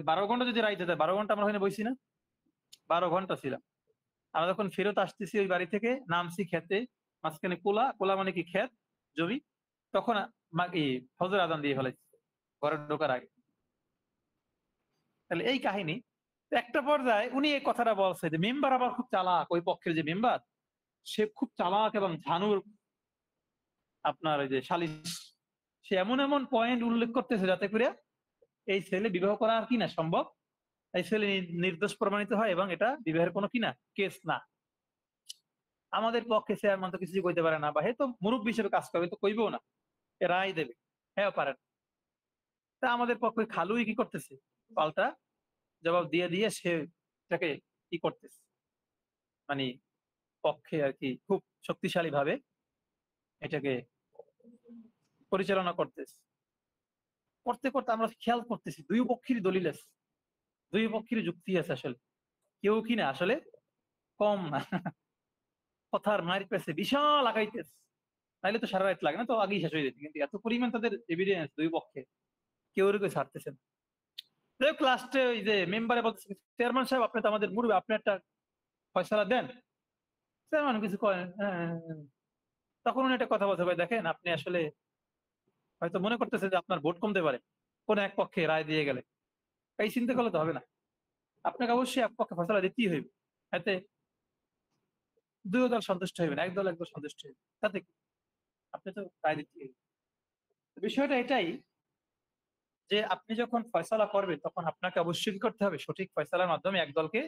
12 ঘন্টা যদি রাইতে দেয়, 12 ঘন্টা আমরা ওখানে বইছি না, 12 ঘন্টা ছিলাম। আমরা যখন ফেরত আসতেছি ওই বাড়ি থেকে, নামছি খেতে, মাঝখানে কোলা মানে কি ক্ষেত, জমি, তখন এই ফজর আজান দিয়ে ফেলাইছি ঘরে ঢোকার আগে। তাহলে এই কাহিনী। একটা পর্যায়ে উনি এই কথাটা বলছে যে মেম্বার আবার খুব চালাক, ওই পক্ষের যে মেম্বার সে খুব চালাক এবং ঝানুর, আপনার ওই যে সালিশ, সে এমন এমন পয়েন্ট উল্লেখ করতেছে যাতে করে এই ছেলে বিবাহ করা আর কি না সম্ভব, এই ছেলে নির্দোষ প্রমাণিত হয় এবং এটা বিবাহের কোনো কি না কেস না। আমাদের পক্ষে চেয়ারম্যান তো কিছু কইতে পারে না, বা হে তো মুরব্বী হিসেবে কাজ করবে, তো কইবেও না, এ রায় দেবে, হ্যাঁ পারেন। তা আমাদের পক্ষে খালুই কি করতেছে, পাল্টা জবাব দিয়ে দিয়ে সে এটাকে কি করতেছে, মানে পক্ষে আর কি খুব শক্তিশালী ভাবে এটাকে পরিচালনা করতেছে। করতে করতে আমরা খেয়াল করতেছি দুই পক্ষেরই দলিল আছে, দুই পক্ষেরই যুক্তি আছে, আসলে কেউ কি না আসলে কম না। কথার মার পেছে বিশাল আগাইতেছে, তাইলে তো সারা রাত লাগে না, তো আগেই শেষ হয়ে যেত, কিন্তু এত পরিমাণ তাদের এভিডেন্স দুই পক্ষে, কেউ ছাড়তেছে না। লাস্টে ওই যে মেম্বারে বলতেছে, চেয়ারম্যান সাহেব আপনি তো আমাদের মুরব্বী, আপনি একটা ফয়সালা দেন। চেয়ারম্যান কিছু করেন, তখন উনি একটা কথা বলতে পারে, দেখেন আপনি আসলে হয়তো মনে করতেছে যে আপনার ভোট কমতে পারে কোন এক পক্ষে রায় দিয়ে গেলে, এই চিন্তা করলে তো হবে না, আপনাকে অবশ্যই এক পক্ষে ফয়সালা দিতেই হইবে, এতে দুই দল সন্তুষ্ট হইবেন, এক দল সন্তুষ্ট হইবে, তাতে কি আপনি তো রায় দিতেই হইবে। বিষয়টা এটাই যে আপনি যখন ফয়সালা করবেন তখন আপনাকে অবশ্যই কি করতে হবে, সঠিক ফয়সালার মাধ্যমে এক দলকে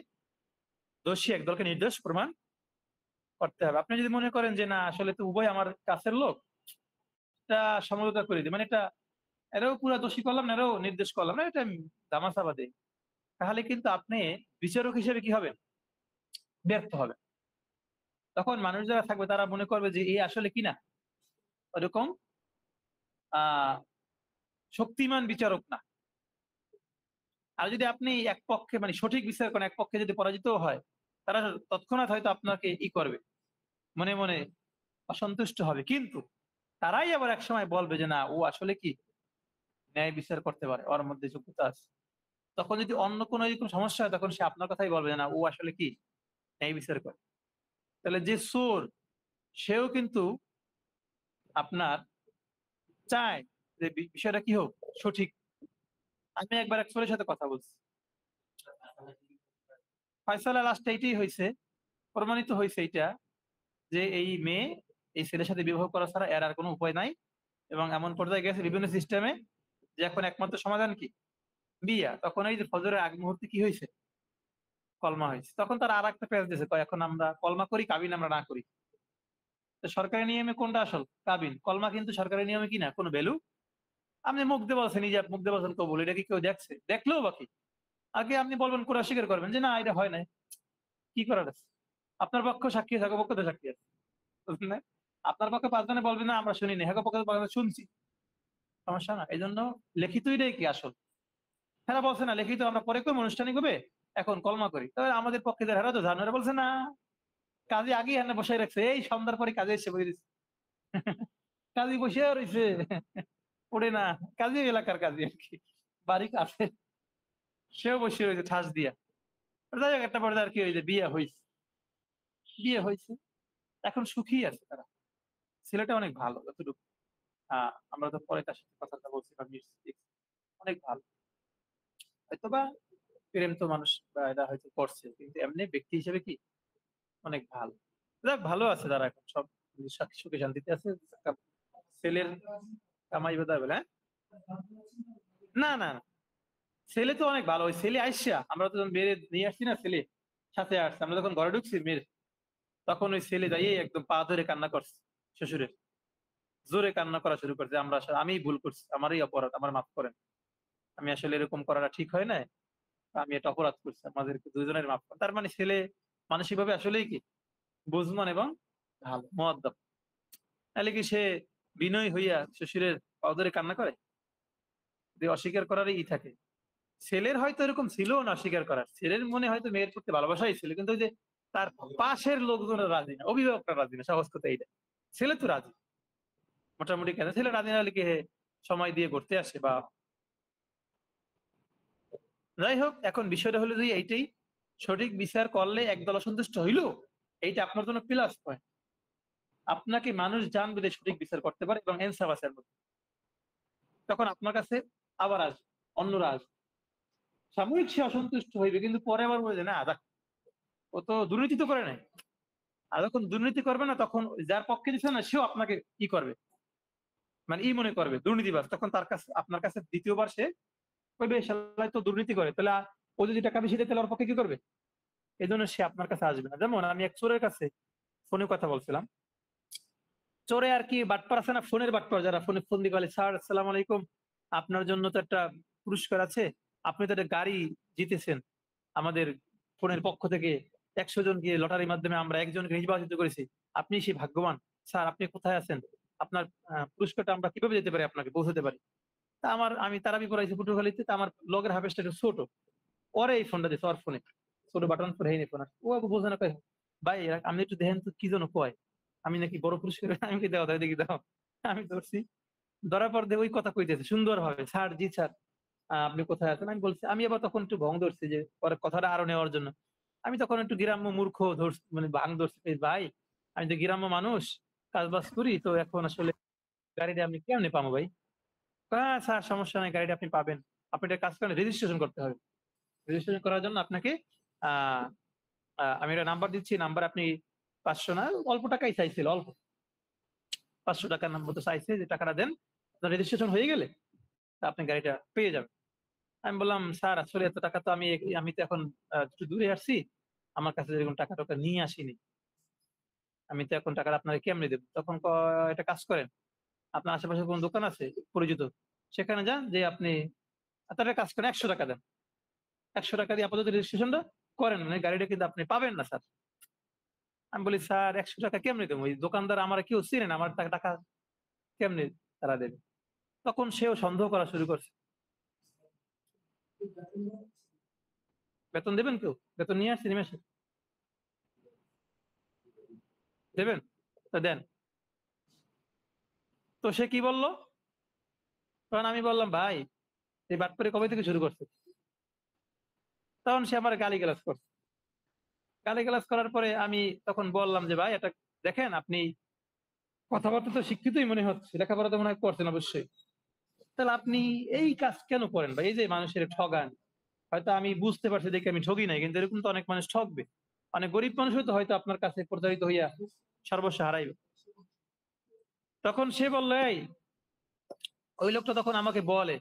দোষী এক দলকে নির্দোষ প্রমাণ করতে হবে। আপনি যদি মনে করেন যে না আসলে তো উভয় আমার কাছের লোক, এটা সমঝোতা করে দিই, মানে এটা এরাও পুরা দোষী করলাম না, এরাও নির্দেশ করলাম না, এটা দামাসাবাদে, তাহলে কিন্তু আপনি বিচারক হিসেবে কি হবে, ব্যর্থ হবে। তখন মানুষ যারা থাকবে তারা মনে করবে যে এই আসলে কি না ওরকম শক্তিমান বিচারক না। আর যদি আপনি এক পক্ষে মানে সঠিক বিচার করেন, এক পক্ষে যদি পরাজিত হয়, তারা তৎক্ষণাৎ হয়তো আপনাকে ই করবে, মনে মনে অসন্তুষ্ট হবে, কিন্তু তারাই আবার এক সময় বলবে যে না ও আসলে কি ন্যায় বিচার করতে পারে, ওর মধ্যে যোগ্যতা আছে। তখন যদি অন্য কোনো এরকম সমস্যা হয়, তখন সে আপনার কথাই বলবে যে না ও আসলে কি ন্যায় বিচার করে। তাহলে যে চোর সেও কিন্তু আপনার চায় যে বিষয়টা কি হোক সঠিক। আমি একবার এক চোরের সাথে কথা বলছি, ফয়সালা লাস্টে এইটাই হয়েছে, প্রমাণিত হয়েছে এইটা যে এই মেয়ে এই ছেলের সাথে বিবাহ করা ছাড়া এর আর কোনো উপায় নাই, এবং এমন পর্যায়ে গেছে বিভিন্ন সিস্টেমে যে এখন একমাত্র সমাধান কি বিয়া। তখন এই যে ফজরের আগ মুহূর্তে কি হয়েছে, কলমা হয়েছে। তখন তারা আর একটা পেজ দিয়েছে, এখন আমরা কলমা করি, কাবিন আমরা না করি। তো সরকারি নিয়মে কোনটা আসল, কাবিন। কলমা কিন্তু সরকারি নিয়মে কি না কোনো ভ্যালু। আপনি মুখ দিয়ে বলছেন, নিজে মুখ দিয়ে বলছেন কবুল, এটা কি কেউ দেখছে, দেখলেও বাকি আগে আপনি বলবেন করে অস্বীকার করবেন যে না এটা হয় নাই, কি করার আছে, আপনার পক্ষ সাক্ষী আছে, পক্ষ তো সাক্ষী আছে, বুঝলেন না? আপনার পক্ষে 5 জনে বলবে না আমরা শুনিনি, হ্যাঁ পক্ষে 5 জনে শুনছি, সমস্যা না। এই জন্য লিখিতই কি আসল। হ্যাঁ বলছে না লিখিত আমরা পরে করবো আনুষ্ঠানিক হবে, এখন কলমা করি, তবে আমাদের পক্ষে যারা তো জানারা বলছে না, কাজে আগেই হ্যাঁ বসাই রাখছে, এই সন্ধ্যার পরে কাজে এসে বসে দিচ্ছে, কাজী বসে রয়েছে, পড়ে না, কাজী এলাকার কাজী আর কি, বাড়ি কাছে, সেও বসে রয়েছে ঠাস দিয়া। যাই হোক একটা পর্যায়ে আর কি হয়েছে, বিয়ে হয়েছে, এখন সুখী আছে তারা। ছেলেটা অনেক ভালো, যতটুকু আমরা তো পরে তার সাথে কথাটা বলছি বা মিশছি, অনেক ভালো। হয়তোবা প্রেম তো মানুষ বা এরা হয়তো করছে, কিন্তু এমনি ব্যক্তি হিসেবে কি অনেক ভালো। যাক ভালো আছে তারা, এখন সব সুখে শান্তিতে আছে। ছেলের কামাই বোধ বলে, না না না, ছেলে তো অনেক ভালো। ওই ছেলে আইসা আমরা তো মেরে নিয়ে আসছি না, ছেলে সাথে আসছে, আমরা যখন ঘরে ঢুকছি মেয়ের, তখন ওই ছেলে যাই একদম পা ধরে কান্না করছে, শ্বশুরের জোরে কান্না করা শুরু করছে, আমরা আসলে আমি ভুল করছি, আমারই অপরাধ, আমার মাফ করেন, আমি আসলে এরকম করাটা ঠিক হয় না, আমি এটা অপরাধ করছি, আমাদেরকে দুজনের মাফ করেন। তার মানে ছেলে মানসিকভাবে আসলেই কি বুঝমান এবং ভালো মুআদ্দাব। তাহলে কি সে বিনয় হইয়া শ্বশুরের অদরে কান্না করে, যদি অস্বীকার করারই থাকে। ছেলের হয়তো এরকম ছিল না অস্বীকার করার, ছেলের মনে হয়তো মেয়ের প্রতি ভালোবাসাই ছিল, কিন্তু ওই যে তার পাশের লোকজনের রাজি না, অভিভাবকরা রাজি না, সহজ কথা এইটা। ছেলে তো রাজি মোটামুটি, কেন ছেলে রাজি না হলে কি সময় দিয়ে ঘুরতে আসে বা যাই হোক। এখন বিষয়টা হলো যে এইটাই, সঠিক বিচার করলে একদল অসন্তুষ্ট হইল, এইটা আপনার জন্য প্লাস পয়েন্ট। আপনাকে মানুষ জানবে যে সঠিক বিচার করতে পারে এবং ইনসাফ আছে এর মধ্যে। তখন আপনার কাছে আবার আসবে, অন্যরা আসবে, সাময়িক সে অসন্তুষ্ট হইবে, কিন্তু পরে আবার বলে যে না দেখ, ও তো দুর্নীতি তো করে নাই। আর যখন দুর্নীতি করবে না, তখন যার পক্ষে দিচ্ছে না সেও আপনাকে কি করবে, মানে মনে করবে দুর্নীতিবাজ। তখন তার কাছে, আপনার কাছে দ্বিতীয়বার সে কইবে শালা তো দুর্নীতি করে, তাহলে ও যদি টাকা বেশি দেয় তাহলে ওর পক্ষে কি করবে, এই জন্য সে আপনার কাছে আসবে না। যেমন আমি এক চোরের কাছে ফোনে কথা বলছিলাম, চোরে আর কি বাটপার আছে না, ফোনের বাটপার, যারা ফোনে ফোন দিয়ে বলে স্যার আসসালামু আলাইকুম, আপনার জন্য তো একটা পুরস্কার আছে, আপনি তো একটা গাড়ি জিতেছেন আমাদের ফোনের পক্ষ থেকে, 100 জন গিয়ে লটারির মাধ্যমে আমরা একজনকে নির্বাচিত করেছি, আপনি সেই ভাগ্যবান, স্যার আপনি কোথায় আছেন, আপনার পুরস্কারটা আমরা কিভাবে যেতে পারি, আপনাকে পৌঁছাতে পারি। তা আমি তারাবি পড়াইছি পটুয়াখালীতে, তা আমার লগের হাফেজটা একটু ছোট, ওরে এই ফোনটা দিচ্ছে, ওর ফোনে ছোট বাটন ফোন হয়নি ফোন, ও বোঝে না, কয় ভাই আপনি একটু দেখেন তো কি জন্য কয় আমি নাকি বড় পুরস্কার, আমি কি দেওয়া দেখি দাও। আমি ধরছি, ধরার পর দিয়ে ওই কথা কইতেছে সুন্দর ভাবে, স্যার জি স্যার আপনি কোথায় আছেন, আমি বলছি, আমি আবার তখন একটু ভং ধরছি যে পরে কথাটা আরো নেওয়ার জন্য, আমি তখন একটু গ্রাম্য মূর্খ ধরছি, মানে ভাঙ ধরছি, এই ভাই আমি তো গ্রাম্য মানুষ, কাজ বাজ করি, তো এখন আসলে গাড়িটা আপনি কেমনে পাবো ভাই। হ্যাঁ স্যার সমস্যা নাই, গাড়িটা আপনি পাবেন, আপনি একটা কাজ করেন, রেজিস্ট্রেশন করতে হবে। রেজিস্ট্রেশন করার জন্য আপনাকে আহ আমি একটা নাম্বার দিচ্ছি, নাম্বার আপনি 500 না, অল্প টাকাই চাইছিল, অল্প 500 টাকার নাম্বার তো চাইছে, যে টাকাটা দেন, রেজিস্ট্রেশন হয়ে গেলে আপনি গাড়িটা পেয়ে যাবেন। আমি বললাম স্যার আসলে এত টাকা তো আমি তো এখন একটু দূরে আসছি, আমার কাছে এরকম টাকা টাকা নিয়ে আসিনি, আমি তো এখন টাকাটা আপনাকে কেমনে দেবো। তখন একটা কাজ করেন, আপনার আশেপাশে কোন দোকান আছে পরিচিত, সেখানে যান, যে আপনি তার কাজ করেন, 100 টাকা দেন, 100 টাকা দিয়ে আপাতত রেজিস্ট্রেশনটা করেন, মানে গাড়িটা কিন্তু আপনি পাবেন না স্যার। আমি বলি স্যার 100 টাকা কেমনে দেবো, ওই দোকানদার আমার কেউ চিনেন, আমার টাকা কেমনে তারা দেবে। তখন সেও সন্দেহ করা শুরু করছে, বেতন দেবেন, কেউ বেতন নিয়ে আসছে নিমেষে, দেবেন তো দেন। তো সে কি বললো, তখন আমি বললাম ভাই এই বাটপারি কবে থেকে শুরু করছে। তখন সে আমার গালিগালাজ করছে, গালিগালাজ করার পরে আমি তখন বললাম যে ভাই এটা দেখেন, আপনি কথাবার্তা তো শিক্ষিতই মনে হচ্ছে, লেখাপড়া তো মনে হয় করছেন অবশ্যই, তাহলে আপনি এই কাজ কেন করেন ভাই, এই যে মানুষের ঠগান, হয়তো আমি বুঝতে পারছি দেখে আমি ঠগি নাই, কিন্তু এরকম তো অনেক মানুষ ঠকবে, অনেক গরিব মানুষ তো হয়তো আপনার কাছে প্রতারিত হইয়া সর্বস্ব হারাইবে। তখন সে বললো, এই ওই লোকটা তখন আমাকে বলে,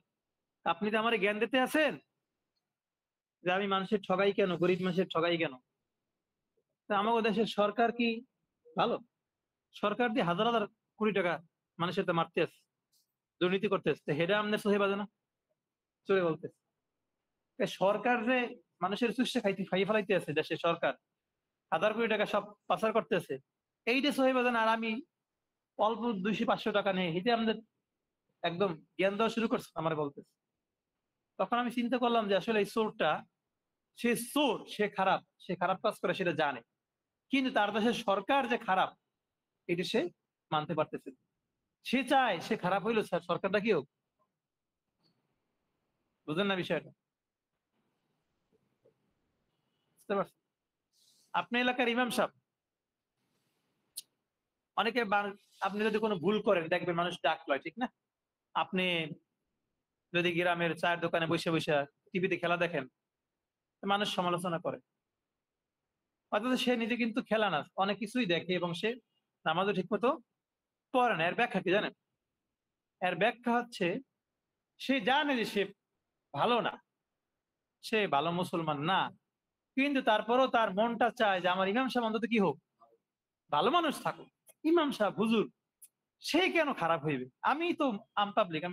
আপনি তো আমার জ্ঞান দিতে আছেন যে আমি মানুষের ঠগাই কেন, গরিব মানুষের ঠগাই কেন। তা আমাদের দেশের সরকার কি ভালো, সরকার দিয়ে হাজার হাজার কোটি টাকা মানুষের তো মারতে আছে, দুর্নীতি করতে আসছে, হেডা আমনে সহে বাজে না, চলে বলতে সরকার যে মানুষের চুষে খাইয়ে ফেলাইতে আছে, দেশের সরকার হাজার কোটি টাকা সব পাচার করতেছে, এইটা সহি বাজে না, আর আমি অল্প 200-500 টাকা নেই, এটা আমাদের একদম জ্ঞান দেওয়া শুরু করছে আমার বলতে। তখন আমি চিন্তা করলাম যে আসলে এই চোরটা, সে চোর, সে খারাপ কাজ করে সেটা জানে, কিন্তু তার দেশের সরকার যে খারাপ এটা সে মানতে পারতেছে না। সে চায় সে খারাপ হইলো স্যার, সরকারটা কি হোক। বুঝলেন না বিষয়টা, বুঝতে পারছেন। আপনি এলাকার ইমাম সাহেব, অনেকে আপনি যদি কোনো ভুল করেন দেখবেন মানুষ ডাক লয়, ঠিক না। আপনি যদি গ্রামের চায়ের দোকানে বসে বসে টিভিতে খেলা দেখেন, মানুষ সমালোচনা করে, অথচ সে নিজে কিন্তু খেলা না, অনেক কিছুই দেখে এবং সে নামাজও ঠিক মতো পড়ে না। এর ব্যাখ্যা কি জানেন, এর ব্যাখ্যা হচ্ছে সে জানে যে সে ভালো না, সে ভালো মুসলমান না, কিন্তু তারপরও তার মনটা চায় যে আমার ইমাম সাহেব অন্তত কি হোক, ভালো মানুষ থাকুক, ইমাম সাহেব হুজুর সে কেন খারাপ হইবে, আমি তো আম পাবলিক,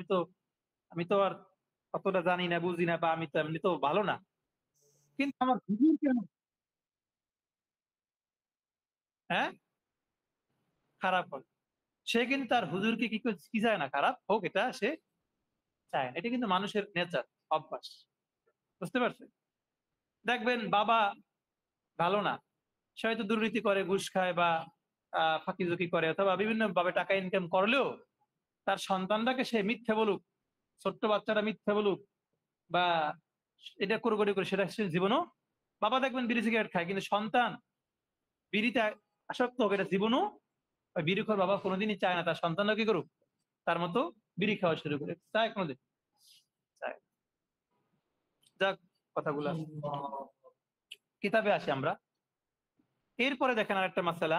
আমি তো আর অতটা জানি না বুঝি না, বা আমি তো এমনি তো ভালো না, কিন্তু আমার হুজুর কেন হ্যাঁ খারাপ হয়। সে কিন্তু তার হুজুরকে কি চায় না, খারাপ হোক এটা সে চায় না। এটা কিন্তু মানুষের নেচার, অভ্যাস। বুঝতে পারছেন? দেখবেন বাবা ভালো না, সে হয়তো দুর্নীতি করে, ঘুষ খায় বা ফাঁকিঝুঁকি করে, অথবা বিভিন্ন ভাবে টাকা ইনকাম করলেও তার সন্তানটাকে সে মিথ্যে বলুক, ছোট্ট বাচ্চাটা মিথ্যে বলুক বা এটা করে সেটা সে জীবনও, বাবা দেখবেন বিড়ি সিগারেট খায়, কিন্তু সন্তান বিড়িতে আসক্ত হোক এটা জীবনও ওই বিড়িখোর বাবা কোনোদিনই চায় না তার সন্তানরা কি করুক তার মতো বিড়ি খাওয়া শুরু করে, চায় কোনোদিন? চায়। যাক, কথাগুলো কিতাবে আসে আমরা। এরপরে দেখেন আর একটা মাসালা,